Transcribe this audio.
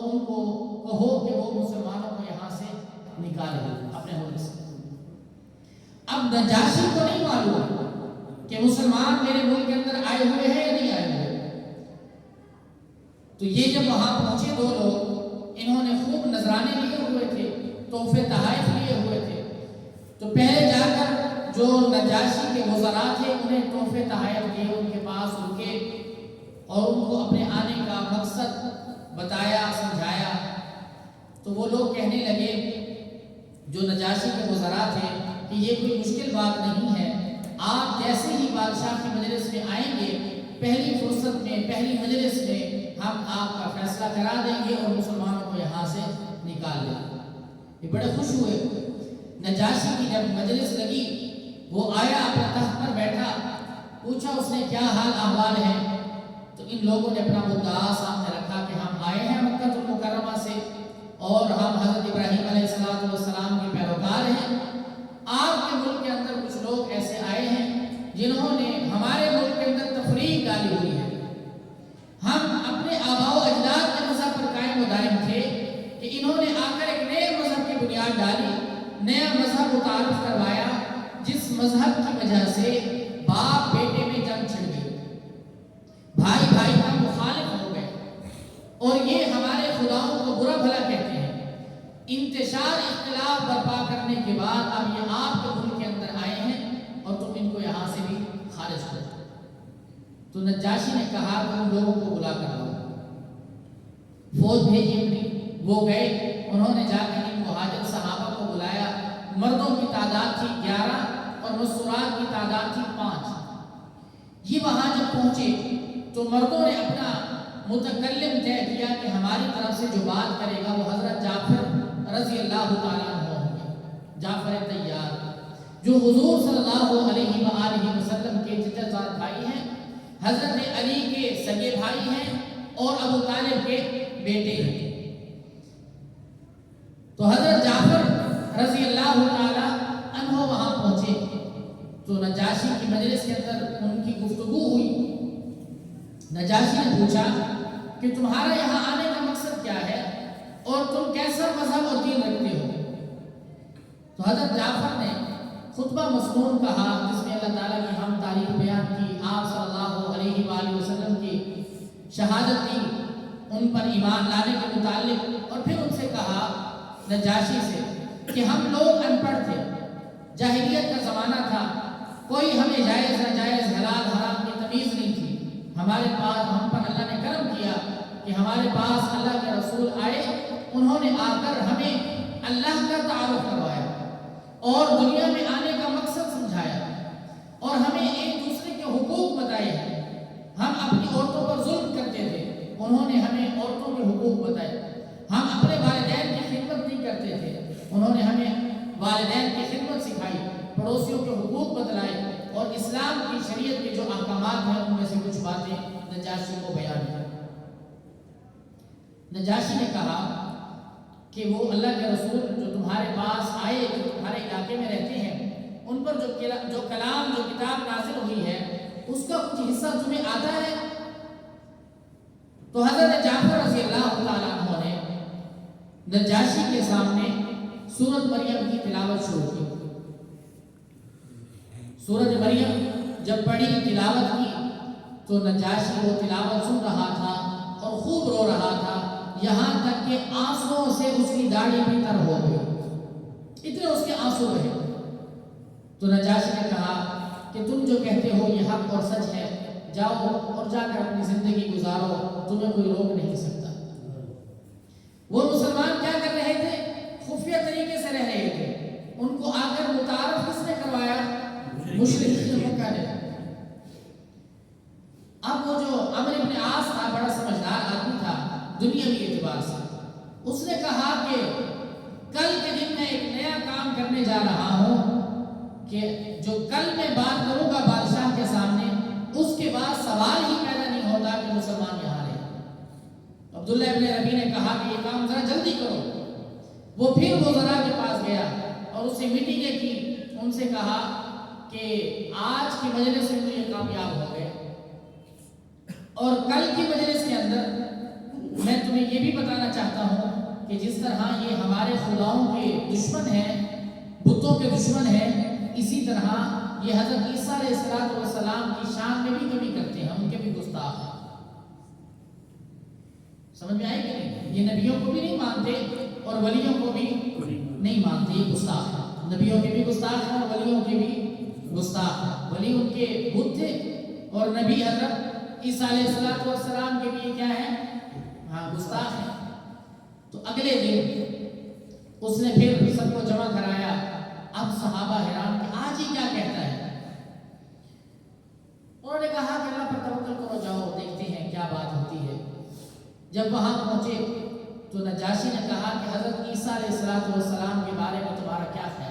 ان کو کہو کہ وہ مسلمانوں کو یہاں سے نکال دیں اپنے ملک سے۔ اب نجاشی کو نہیں معلوم کہ مسلمان میرے ملک کے اندر آئے ہوئے ہیں یا نہیں آئے ہوئے، تو یہ جب وہاں پہنچے دو لوگ، انہوں نے خوب نذرانے لیے ہوئے تھے، تحفے تحائف لیے ہوئے تھے، تو پہلے جا کر جو نجاشی کے وزراء تھے انہیں تحفے تحائف دیے، ان کے پاس رکے اور ان کو اپنے آنے کا مقصد بتایا، سمجھایا۔ تو وہ لوگ کہنے لگے جو نجاشی کے وزراء تھے کہ یہ کوئی مشکل بات نہیں ہے، آپ جیسے ہی بادشاہ کی مجلس میں آئیں گے، پہلی فرصت میں، پہلی مجلس میں ہم آپ کا فیصلہ کرا دیں گے اور مسلمانوں کو یہاں سے نکال دیں گے۔ یہ بڑے خوش ہوئے۔ نجاشی کی جب مجلس لگی، وہ آیا، اپنے تخت پر بیٹھا، پوچھا اس نے کیا حال احوال ہے، تو ان لوگوں نے اپنا مدعا سامنے رکھا کہ ہم آئے ہیں مکہ المکرمہ سے اور ہم حضرت ابراہیم علیہ السلام کے پیروکار ہیں۔ آپ کے ملک کے اندر کچھ لوگ ایسے آئے ہیں جنہوں نے ہمارے ملک کے اندر تفریق ڈالی ہوئی ہے۔ ہم اپنے آباء و اجداد کے مذہب پر قائم و دائم تھے کہ انہوں نے آ کر ایک نئے مذہب کی بنیاد ڈالی، نیا مذہب متعارف کروایا، جس مذہب کی وجہ سے باپ بیٹے میں جنگ چھڑ گئی، بھائی بھائی کا مخالف ہو گئے، اور یہ ہمارے خداؤں کو برا بھلا کہتے ہیں۔ انتشار اختلاف برپا کرنے کے بعد اب یہ آپ کے ملک کے اندر آئے ہیں اور تم ان کو یہاں سے بھی خارج کر دو۔ تو نجاشی نے کہا کہ ان لوگوں کو بلا کر لاؤ، فوج بھیجی اپنی، وہ گئے، انہوں نے جا کر ان مہاجر صحابہ کو بلایا، مردوں کی تعداد تھی 11 اور مستورات کی تعداد تھی 5۔ یہ وہاں جب پہنچے تو مردوں نے اپنا متکلم طے کیا کہ ہماری طرف سے جو بات کرے گا وہ حضرت جعفر رضی اللہ تعالیٰ عنہ ہوں گے، جعفر طیار، جو حضور صلی اللہ علیہ وآلہ وسلم کے جدہ بھائی ہیں، حضرت علی کے سگے بھائی ہیں اور ابو طالب کے بیٹے ہیں۔ تو حضرت جعفر رضی اللہ تعالیٰ عنہ وہاں پہنچے تو نجاشی کی مجلس کے اندر ان کی گفتگو ہوئی۔ نجاشی نے پوچھا کہ تمہارا یہاں آنے کا مقصد کیا ہے اور تم کیسا مذہب اور دین رکھتے ہو؟ تو حضرت جعفر نے خطبہ مسنون کہا جس میں اللہ تعالیٰ کی ہم تعریف بیان کی، آپ صلی اللہ علیہ وآلہ وسلم کی شہادت دی، ان پر ایمان لانے کے متعلق، اور پھر ان سے کہا نجاشی سے کہ ہم لوگ ان پڑھ تھے، جاہلیت کا زمانہ تھا، کوئی ہمیں جائز ناجائز حلال حرام کی تمیز نہیں تھی، ہمارے پاس ہم پر اللہ نے کرم کیا کہ ہمارے پاس اللہ کے رسول آئے، انہوں نے آ کر ہمیں اللہ کا تعارف کروایا اور دنیا میں آنے کا مقصد سمجھایا اور ہمیں ایک دوسرے کے حقوق بتائے۔ ہم اپنی عورتوں پر ظلم کرتے تھے، انہوں نے ہمیں عورتوں کے حقوق بتائے۔ ہم اپنے والدین کی خدمت نہیں کرتے تھے، انہوں نے ہمیں والدین کی خدمت سکھائی، پڑوسیوں کے حقوق بتلائے، اور اسلام کی شریعت کے جو احکامات ہیں ان میں سے کچھ باتیں نجاشی کو بیان کی۔ نجاشی نے کہا کہ وہ اللہ کے رسول جو تمہارے پاس آئے، جو تمہارے علاقے میں رہتے ہیں، ان پر جو کلام، جو کتاب نازل ہوئی ہے، اس کا کچھ حصہ تمہیں آتا ہے؟ تو حضرت جعفر رضی اللہ تعالیٰ عنہ نے نجاشی کے سامنے سورۃ مریم کی تلاوت شروع کی۔ سورۃ مریم جب پڑھی، تلاوت کی، تو نجاشی وہ تلاوت سن رہا تھا اور خوب رو رہا تھا، یہاں تک کہ آنسوؤں سے اس کی داڑھی بھی تر ہو گئی، اتنے اس کے آنسو رہے۔ تو نجاشی نے کہا کہ تم جو کہتے ہو یہ حق اور سچ ہے، جاؤ اور جا کر اپنی زندگی گزارو، تمہیں کوئی روک نہیں سکتا۔ وہ مسلمان کیا کر رہے تھے؟ خفیہ طریقے سے رہ رہے تھے، ان کو آ کر متعارف کس نے کروایا؟ مشرکین مکہ نے۔ اب وہ جو عمرو بن عاص تھا، بڑا سمجھدار آدمی تھا دنیاوی اعتبار سے، اس نے کہا کہ کل کے دن میں ایک نیا کام کرنے جا رہا ہوں کہ جو کل میں بات کروں گا بادشاہ کے سامنے، اس کے بعد سوال ہی پیدا نہیں ہوتا کہ مسلمان یہاں رہے۔ عبداللہ ابن ربیع نے کہا کہ یہ کام ذرا جلدی کرو۔ وہ پھر وزراء کے پاس گیا اور اس سے میٹنگیں کی، ان سے کہا کہ آج کی مجلس میں تو یہ کامیاب ہو گئے اور کل کی مجلس کے اندر میں تمہیں تمہیں یہ بھی بتانا چاہتا ہوں کہ جس طرح یہ ہمارے خداؤں کے دشمن ہیں، بتوں کے دشمن ہیں، اسی طرح یہ حضرت عیسیٰ علیہ السلام کی شان میں بھی کمی کرتے ہیں، ان کے بھی گستاخ ہیں۔ سمجھ میں آئے کہ نہیں؟ یہ نبیوں کو بھی نہیں مانتے اور ولیوں کو بھی نہیں مانتے، یہ گستاخ ہیں۔ نبیوں کے بھی گستاخ ہیں اور ولیوں کے بھی گستاخ ہیں۔ ولی ان کے بت تھے اور نبی حضرت عیسیٰ علیہ السلام کے بھی کیا ہیں؟ ہاں، گستاخ ہیں۔ تو اگلے دن اس نے پھر سب کو جمع کرایا۔ اب صحابہ حیران کہ آج ہی کیا کہتا ہے؟ انہوں نے کہا کہ اللہ پر توکل کرو، جاؤ دیکھتے ہیں کیا بات ہوتی ہے۔ جب وہاں پہنچے تو نجاشی نے کہا کہ حضرت عیسیٰ علیہ السلام کے بارے میں تمہارا کیا خیال